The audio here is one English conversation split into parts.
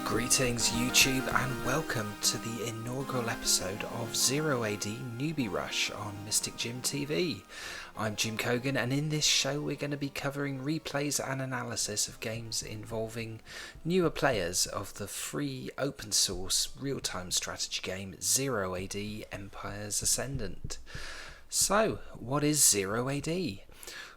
Greetings YouTube and welcome to the inaugural episode of 0AD Newbie Rush on Mystic Jim TV. I'm Jim Cogan, and in this show we're going to be covering replays and analysis of games involving newer players of the free open source real-time strategy game 0AD Empire's Ascendant. So, what is 0AD?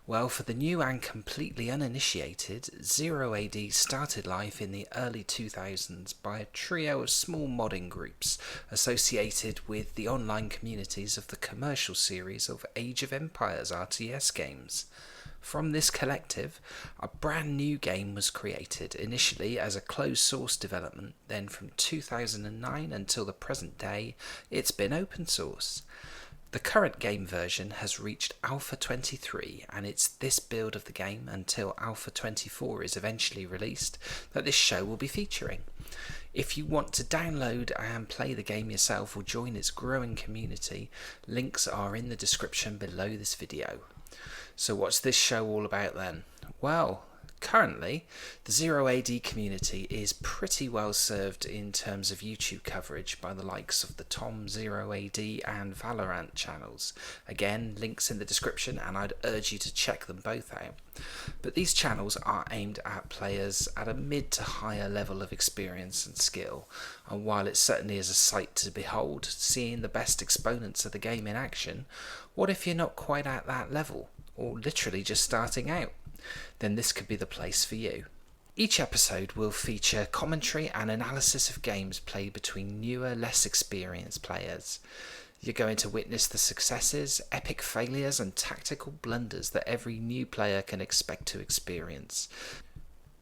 Well, for the new and completely uninitiated, 0AD started life in the early 2000s by a trio of small modding groups associated with the online communities of the commercial series of Age of Empires RTS games. From this collective, a brand new game was created, initially as a closed source development, then from 2009 until the present day, it's been open source. The current game version has reached Alpha 23, and it's this build of the game until Alpha 24 is eventually released that this show will be featuring. If you want to download and play the game yourself or join its growing community, links are in the description below this video. So what's this show all about then? Well, currently, the 0AD community is pretty well served in terms of YouTube coverage by the likes of the Tom 0AD and Valorant channels. Again, links in the description, and I'd urge you to check them both out. But these channels are aimed at players at a mid to higher level of experience and skill, and while it certainly is a sight to behold, seeing the best exponents of the game in action, what if you're not quite at that level, or literally just starting out? Then this could be the place for you. Each episode will feature commentary and analysis of games played between newer, less experienced players. You're going to witness the successes, epic failures and tactical blunders that every new player can expect to experience.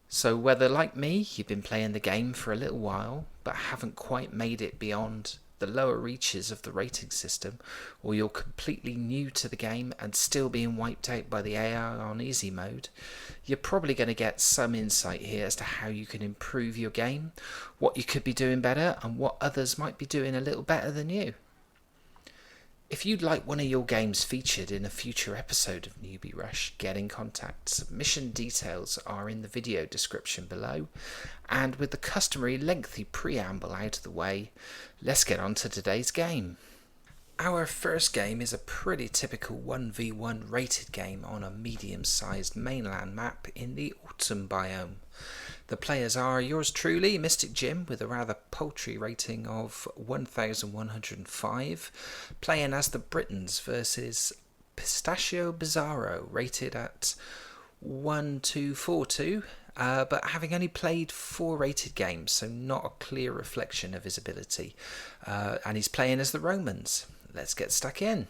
So whether, like me, you've been playing the game for a little while but haven't quite made it beyond the lower reaches of the rating system, or you're completely new to the game and still being wiped out by the AI on easy mode, you're probably going to get some insight here as to how you can improve your game, what you could be doing better, and what others might be doing a little better than you. If you'd like one of your games featured in a future episode of Newbie Rush, get in contact. Submission details are in the video description below. And with the customary lengthy preamble out of the way, let's get on to today's game. Our first game is a pretty typical 1v1 rated game on a medium-sized mainland map in the autumn biome. The players are yours truly, Mystic Jim, with a rather paltry rating of 1105, playing as the Britons versus Pistachio Bizarro, rated at 1242, but having only played 4 rated games, so not a clear reflection of his ability. And he's playing as the Romans. Let's get stuck in.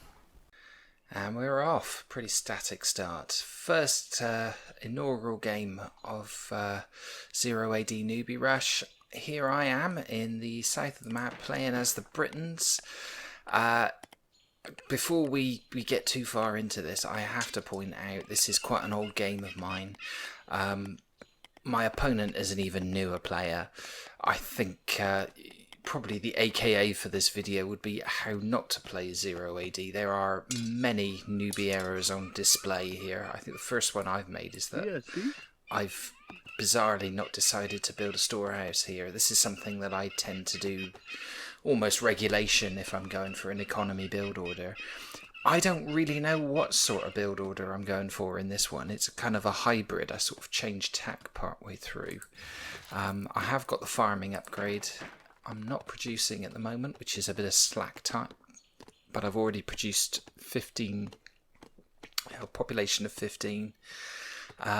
And we're off. Pretty static start. First inaugural game of 0AD Newbie Rush. Here I am in the south of the map playing as the Britons. Before we get too far into this, I have to point out this is quite an old game of mine. My opponent is an even newer player. I think probably the AKA for this video would be how not to play 0AD. There are many newbie errors on display here. I think the first one I've made is that I've bizarrely not decided to build a storehouse here. This is something that I tend to do almost regulation if I'm going for an economy build order. I don't really know what sort of build order I'm going for in this one. It's kind of a hybrid. I sort of changed tack partway through. I have got the farming upgrade. I'm not producing at the moment, which is a bit of slack time, but I've already produced 15, a population of 15.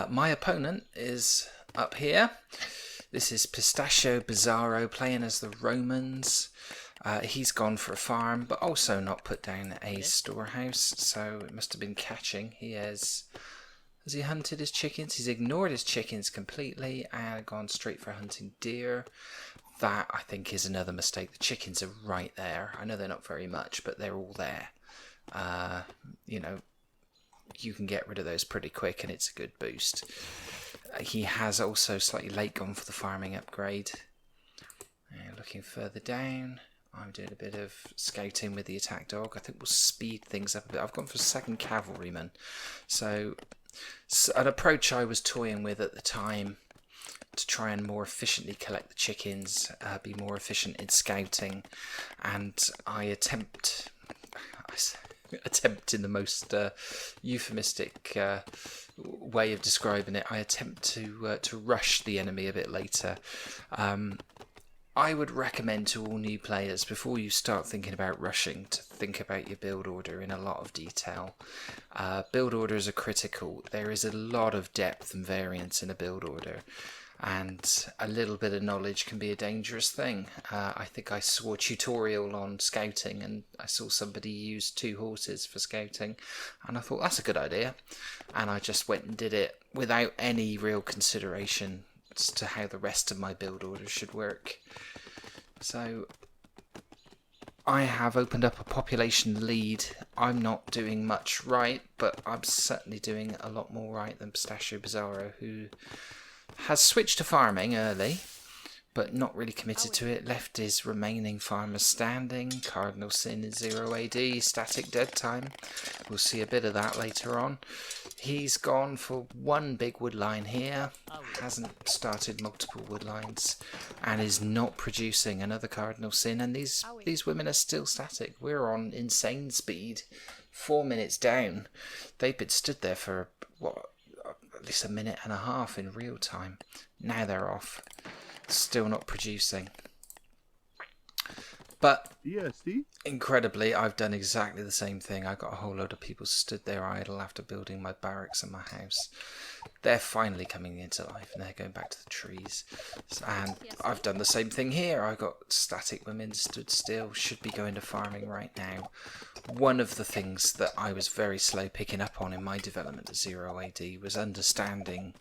My opponent is up here. This is Pistachio Bizarro playing as the Romans. He's gone for a farm, but also not put down a storehouse, so it must have been catching. Has he hunted his chickens? He's ignored his chickens completely and gone straight for hunting deer. That, I think, is another mistake. The chickens are right there. I know they're not very much, but they're all there. You know, you can get rid of those pretty quick, and it's a good boost. He has also slightly late gone for the farming upgrade. Looking further down, I'm doing a bit of scouting with the attack dog. I think we'll speed things up a bit. I've gone for second cavalryman. So an approach I was toying with at the time to try and more efficiently collect the chickens, be more efficient in scouting, and I attempt in the most euphemistic way of describing it, I attempt to rush the enemy a bit later. I would recommend to all new players, before you start thinking about rushing, to think about your build order in a lot of detail. Build orders are critical. There is a lot of depth and variance in a build order, and a little bit of knowledge can be a dangerous thing. I think I saw a tutorial on scouting, and I saw somebody use 2 horses for scouting, and I thought that's a good idea, and I just went and did it without any real consideration as to how the rest of my build order should work. So I have opened up a population lead. I'm not doing much right, but I'm certainly doing a lot more right than Pistachio Bizarro, who has switched to farming early, but not really committed to it. Left his remaining farmers standing. Cardinal Sin in 0AD, static dead time. We'll see a bit of that later on. He's gone for 1 big wood line here, hasn't started multiple wood lines, and is not producing another Cardinal Sin, and these women are still static. We're on insane speed, 4 minutes down. They've been stood there for, what, at least a minute and a half in real time. Now they're off, still not producing. But incredibly, I've done exactly the same thing. I got a whole load of people stood there idle after building my barracks and my house. They're finally coming into life, and they're going back to the trees. And I've done the same thing here. I got static women stood still, should be going to farming right now. One of the things that I was very slow picking up on in my development of 0AD was understanding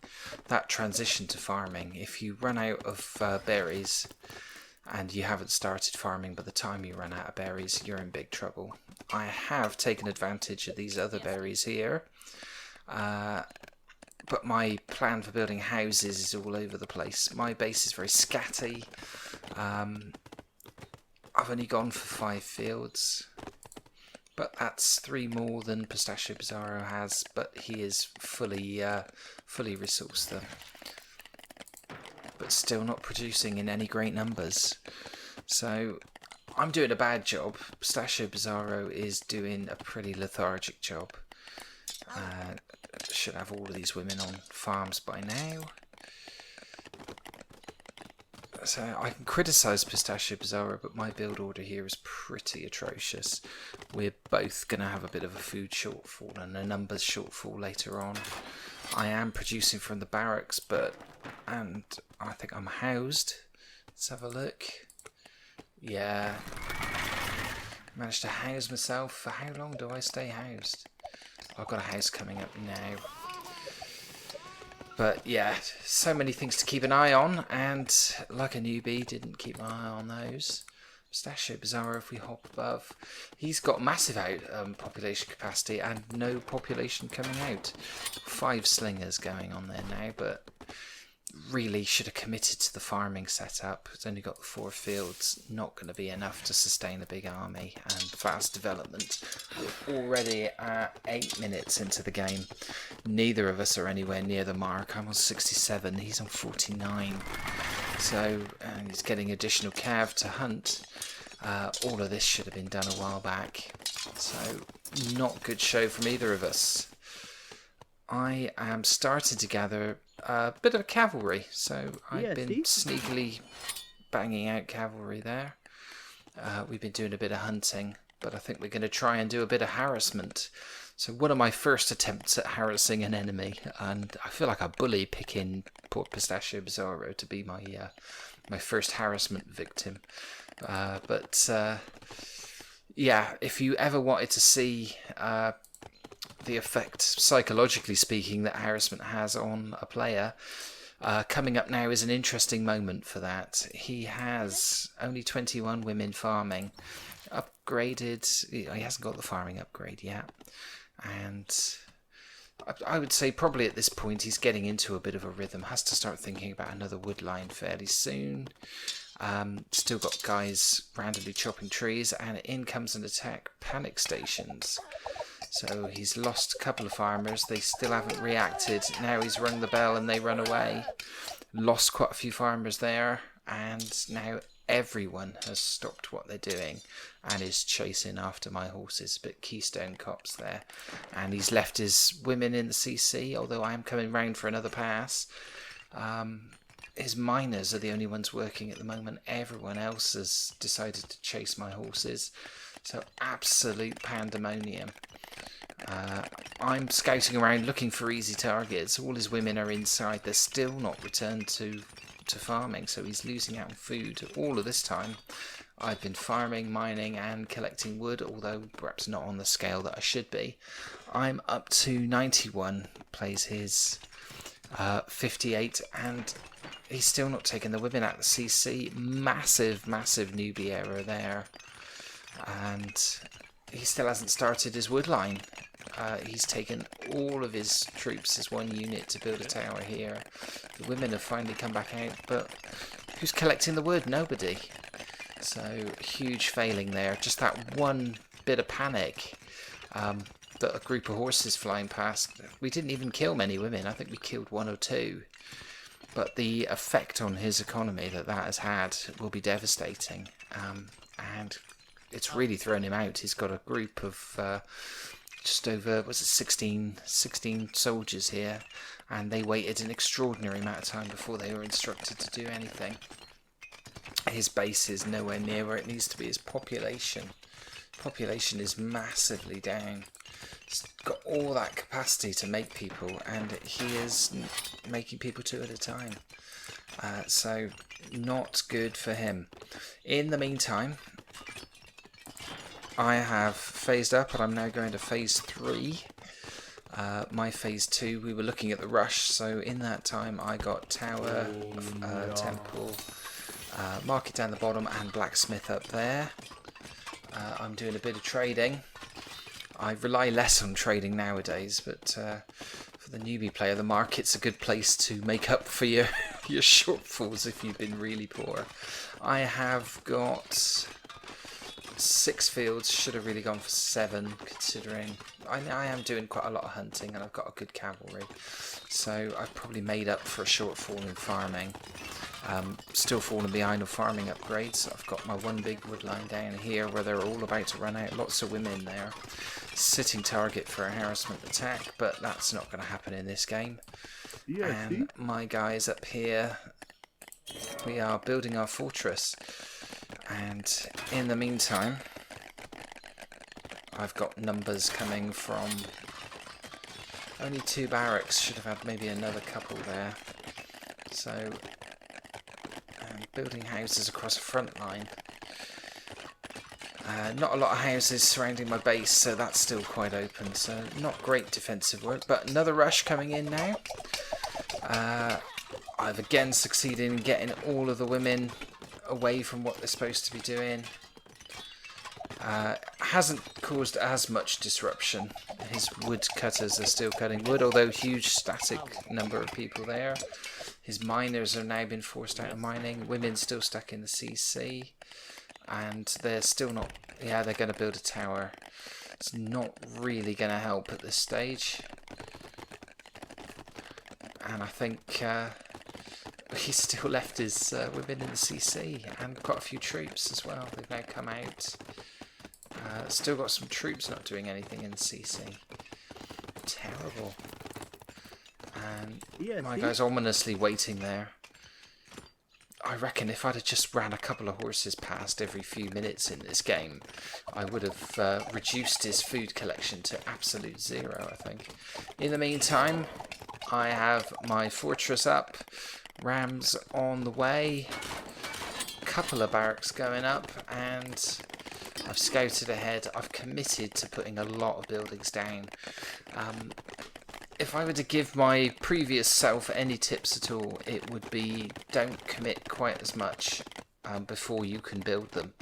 that transition to farming. If you run out of berries, and you haven't started farming by the time you run out of berries, you're in big trouble. I have taken advantage of these other berries here, but my plan for building houses is all over the place. My base is very scatty. I've only gone for 5 fields, but that's 3 more than Pistachio Bizarro has, but he is fully resourced them. But still not producing in any great numbers. So I'm doing a bad job. Pistachio Bizarro is doing a pretty lethargic job. Should have all of these women on farms by now. So I can criticise Pistachio Bizarro, but my build order here is pretty atrocious. We're both going to have a bit of a food shortfall and a numbers shortfall later on. I am producing from the barracks, and I think I'm housed. Let's have a look. Yeah. Managed to house myself. For how long do I stay housed? I've got a house coming up now. But yeah, so many things to keep an eye on, and like a newbie, didn't keep my eye on those. Pistachio Bizarro, if we hop above, he's got massive population capacity and no population coming out. 5 slingers going on there now, but really should have committed to the farming setup. It's only got the 4 fields, not going to be enough to sustain a big army and fast development. We're already at 8 minutes into the game. Neither of us are anywhere near the mark. I'm on 67, he's on 49. So he's getting additional cav to hunt. All of this should have been done a while back. So not good show from either of us. I am starting to gather a bit of cavalry, so I've been sneakily banging out cavalry there. We've been doing a bit of hunting, but I think we're going to try and do a bit of harassment. So one of my first attempts at harassing an enemy, and I feel like a bully picking poor Pistachio Bizarro to be my first harassment victim. Yeah, if you ever wanted to see the effect, psychologically speaking, that harassment has on a player, coming up now is an interesting moment for that. He has only 21 women farming, upgraded. He hasn't got the farming upgrade yet, and I would say probably at this point he's getting into a bit of a rhythm. Has to start thinking about another wood line fairly soon. Still got guys randomly chopping trees, and in comes an attack panic stations. So he's lost a couple of farmers. They still haven't reacted. Now he's rung the bell and they run away. Lost quite a few farmers there, and now everyone has stopped what they're doing and is chasing after my horses. But Keystone Cops there, and he's left his women in the CC, although I am coming round for another pass. His miners are the only ones working at the moment. Everyone else has decided to chase my horses, so absolute pandemonium. I'm scouting around looking for easy targets. All his women are inside. They're still not returned to farming, so he's losing out on food. All of this time I've been farming, mining and collecting wood, although perhaps not on the scale that I should be. I'm up to 91, plays his 58, and he's still not taking the women out of the CC. Massive newbie error there. And he still hasn't started his wood line. He's taken all of his troops as one unit to build a tower here. The women have finally come back out, but who's collecting the wood? Nobody. So huge failing there. Just that one bit of panic that a group of horses flying past. We didn't even kill many women. I think we killed 1 or 2. But the effect on his economy that has had will be devastating. And it's really thrown him out. He's got a group of just over, 16 soldiers here, and they waited an extraordinary amount of time before they were instructed to do anything. His base is nowhere near where it needs to be. His population is massively down. He's got all that capacity to make people, and he is making people 2 at a time. So not good for him. In the meantime, I have phased up, and I'm now going to phase 3. My phase 2, we were looking at the rush, so in that time I got tower, temple, market down the bottom, and blacksmith up there. I'm doing a bit of trading. I rely less on trading nowadays, but for the newbie player, the market's a good place to make up for your shortfalls if you've been really poor. I have got 6 fields, should have really gone for 7, considering I am doing quite a lot of hunting and I've got a good cavalry, so I've probably made up for a shortfall in farming. Still falling behind on farming upgrades. I've got my one big wood line down here where they're all about to run out. Lots of women there. Sitting target for a harassment attack, but that's not going to happen in this game. Yeah, and my guys up here, we are building our fortress. And in the meantime, I've got numbers coming from only 2 barracks. Should have had maybe another couple there. So building houses across the front line. Not a lot of houses surrounding my base, so that's still quite open, so not great defensive work, but another rush coming in now. I've again succeeded in getting all of the women away from what they're supposed to be doing. Hasn't caused as much disruption. His wood cutters are still cutting wood, although huge static number of people there. His miners have now been forced out of mining. Women still stuck in the CC. And they're still not... Yeah, they're going to build a tower. It's not really going to help at this stage. And I think he's still left his women in the CC. And quite a few troops as well. They've now come out. Still got some troops not doing anything in the CC. Terrible. And my guy's ominously waiting there. I reckon if I'd have just ran a couple of horses past every few minutes in this game, I would have reduced his food collection to absolute 0, I think. In the meantime, I have my fortress up, rams on the way, a couple of barracks going up, and I've scouted ahead. I've committed to putting a lot of buildings down. If I were to give my previous self any tips at all, it would be don't commit quite as much before you can build them.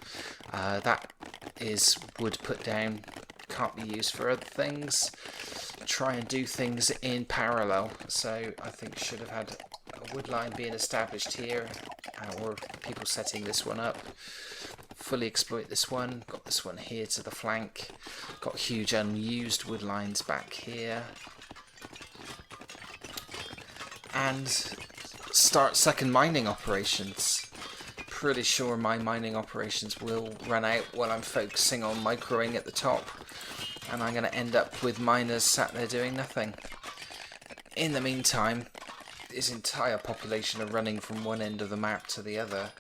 That is wood put down, can't be used for other things. Try and do things in parallel. So I think should have had a wood line being established here, or people setting this one up. Fully exploit this one. Got this one here to the flank. Got huge unused wood lines back here. And start second mining operations. Pretty sure my mining operations will run out while I'm focusing on microing at the top, and I'm going to end up with miners sat there doing nothing. In the meantime, his entire population are running from one end of the map to the other.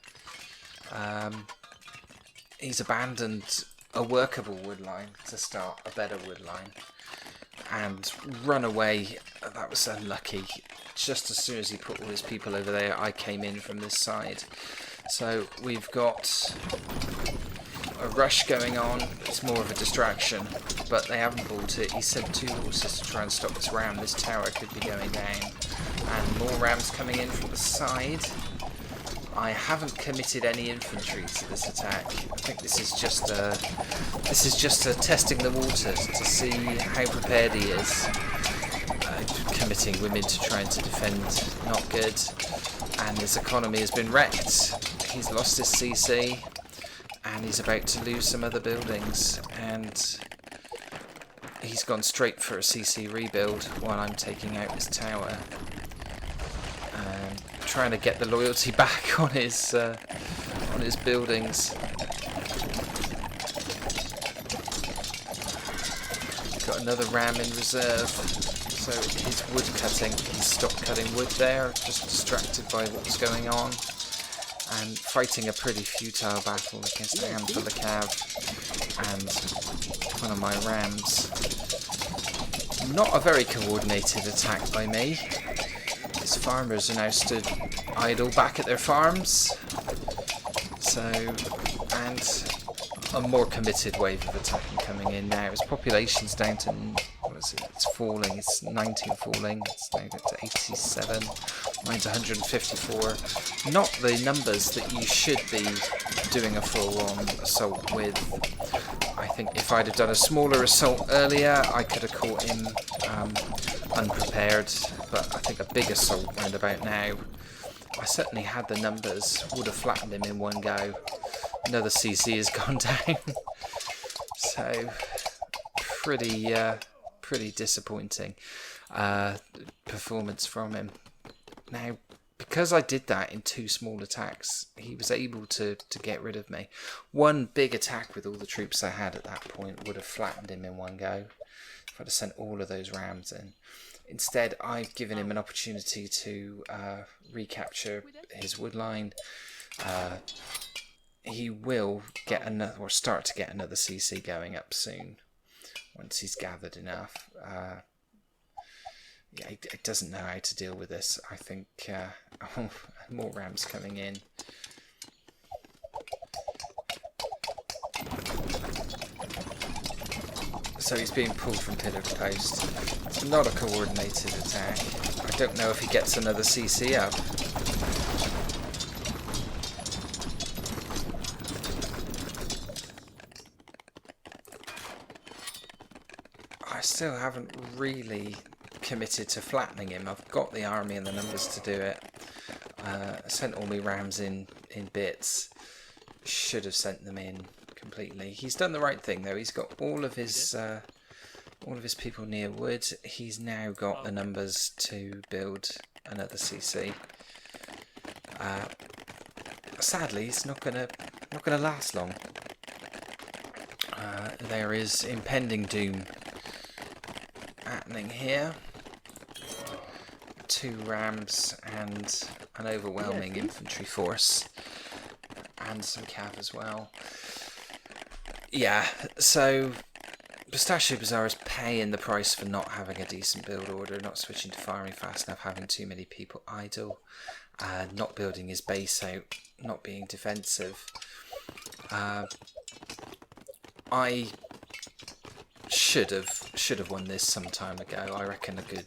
He's abandoned a workable wood line to start a better wood line and run away. That was unlucky. Just as soon as he put all his people over there, I came in from this side. So we've got a rush going on. It's more of a distraction, but they haven't bought it. He sent 2 horses to try and stop this ram. This tower could be going down. And more rams coming in from the side. I haven't committed any infantry to this attack. I think this is just a testing the waters to see how prepared he is. Committing women to trying to defend, not good. And his economy has been wrecked. He's lost his CC, and he's about to lose some other buildings. And he's gone straight for a CC rebuild while I'm taking out his tower. Trying to get the loyalty back on his buildings. Got another ram in reserve, so his wood cutting, he stopped cutting wood there, just distracted by what's going on, and fighting a pretty futile battle against a handful of cav and one of my rams. Not a very coordinated attack by me. His farmers are now stood idle back at their farms. So, and a more committed wave of attacking coming in now. His population's down to, what is it? It's falling. It's 19 falling. It's now down to 87. Mine's 154. Not the numbers that you should be doing a full-on assault with. I think if I'd have done a smaller assault earlier, I could have caught him unprepared, but I think a big assault round about now, I certainly had the numbers, would have flattened him in one go. Another CC has gone down. So, pretty disappointing performance from him. Now, because I did that in 2 small attacks, he was able to get rid of me. One big attack with all the troops I had at that point would have flattened him in one go, if I'd have sent all of those rams in. Instead, I've given him an opportunity to recapture his wood line. He will get another, or start to get another CC going up soon, once he's gathered enough. Yeah, he doesn't know how to deal with this. I think more rams coming in. So he's being pulled from pillar to post. It's not a coordinated attack. I don't know if he gets another CC up. I still haven't really committed to flattening him. I've got the army and the numbers to do it. I sent all my rams in bits. Should have sent them in completely. He's done the right thing though. He's got all of his people near wood. He's now got the numbers to build another CC. Sadly, it's not gonna last long. There is impending doom happening here. 2 rams and an overwhelming infantry force, and some cav as well. Yeah, so Pistachio Bazaar is paying the price for not having a decent build order, not switching to farming fast enough, having too many people idle, not building his base out, not being defensive. I should have won this some time ago. I reckon I could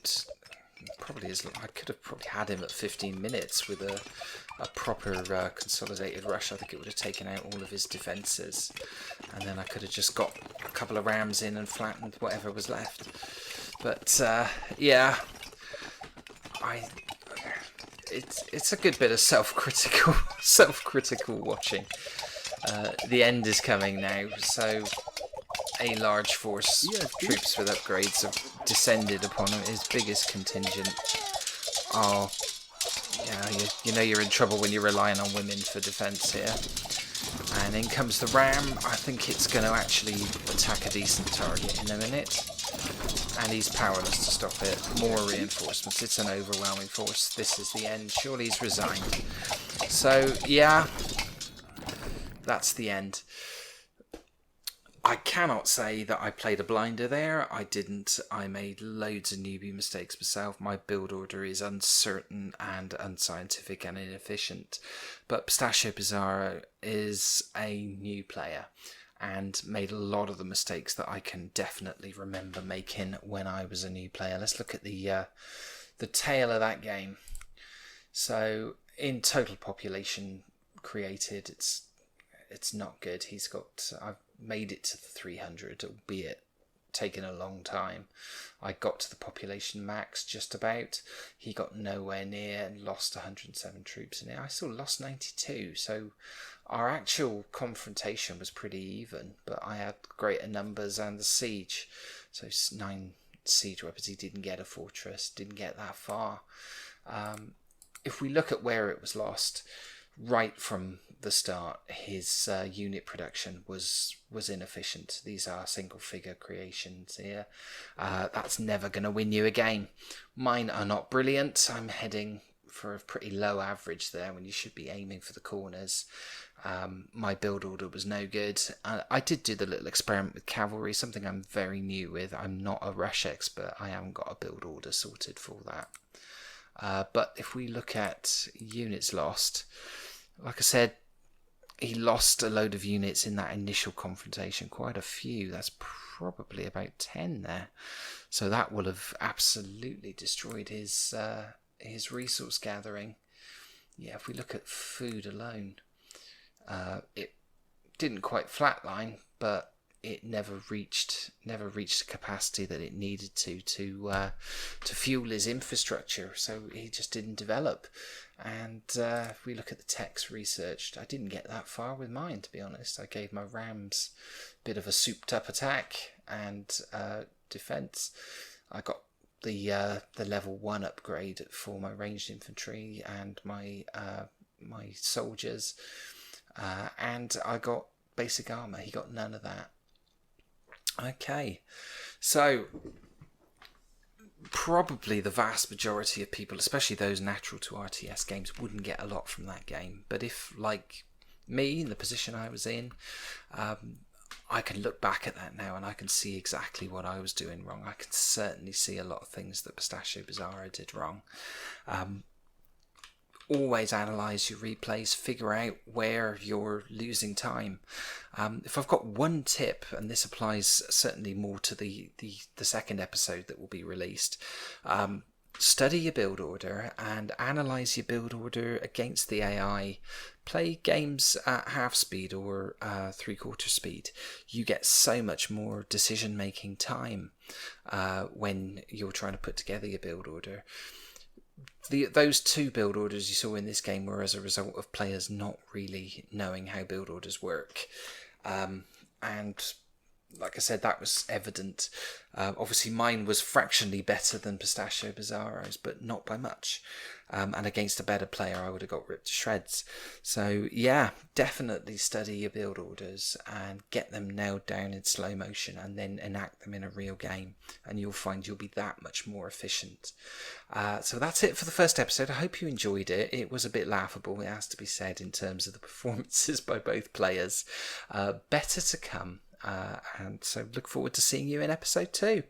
have probably had him at 15 minutes with a proper consolidated rush. I think it would have taken out all of his defences, and then I could have just got a couple of rams in and flattened whatever was left. But yeah, it's a good bit of self-critical watching. The end is coming now, so a large force of troops with upgrades have descended upon him. His biggest contingent are Yeah, you know you're in trouble when you're relying on women for defence here. And in comes the ram. I think it's going to actually attack a decent target in a minute. And he's powerless to stop it. More reinforcements. It's an overwhelming force. This is the end. Surely he's resigned. So, yeah, that's the end. I cannot say that I played a blinder there. I didn't. I made loads of newbie mistakes myself. My build order is uncertain and unscientific and inefficient. But Pistachio Bizarro is a new player and made a lot of the mistakes that I can definitely remember making when I was a new player. Let's look at the tail of that game. So in total population created, it's not good. I've made it to the 300, albeit taken a long time. I got to the population max just about. He got nowhere near and lost 107 troops in it. I still lost 92, so our actual confrontation was pretty even, but I had greater numbers and the siege. So 9 siege weapons. He didn't get a fortress, didn't get that far. If we look at where it was lost, right from the start, his unit production was inefficient. These are single figure creations here. That's never going to win you a game. Mine are not brilliant. I'm heading for a pretty low average there when you should be aiming for the corners. My build order was no good. I did do the little experiment with cavalry, something I'm very new with. I'm not a rush expert. I haven't got a build order sorted for that. But if we look at units lost, like I said, he lost a load of units in that initial confrontation, quite a few. That's probably about 10 there. So that will have absolutely destroyed his resource gathering. Yeah, if we look at food alone, it didn't quite flatline, but it never reached the capacity that it needed to fuel his infrastructure. So he just didn't develop. And if we look at the techs researched, I didn't get that far with mine, to be honest. I gave my rams a bit of a souped up attack and defense. I got the level 1 upgrade for my ranged infantry and my soldiers, and I got basic armor. He got none of that. Okay, so probably the vast majority of people, especially those natural to RTS games, wouldn't get a lot from that game. But if, like me, in the position I was in, I can look back at that now and I can see exactly what I was doing wrong. I can certainly see a lot of things that Pistachio Bizarro did wrong. Always analyse your replays, figure out where you're losing time. If I've got one tip, and this applies certainly more to the second episode that will be released, study your build order and analyse your build order against the AI. Play games at half speed or 3/4 speed. You get so much more decision making time when you're trying to put together your build order. Those 2 build orders you saw in this game were as a result of players not really knowing how build orders work. And like I said, that was evident. Obviously mine was fractionally better than Pistachio Bizarro's, but not by much. And against a better player I would have got ripped to shreds. So yeah, definitely study your build orders and get them nailed down in slow motion and then enact them in a real game, and you'll find you'll be that much more efficient. So that's it for the first episode. I hope you enjoyed it. It was a bit laughable, it has to be said, in terms of the performances by both players. Better to come. And so look forward to seeing you in episode 2.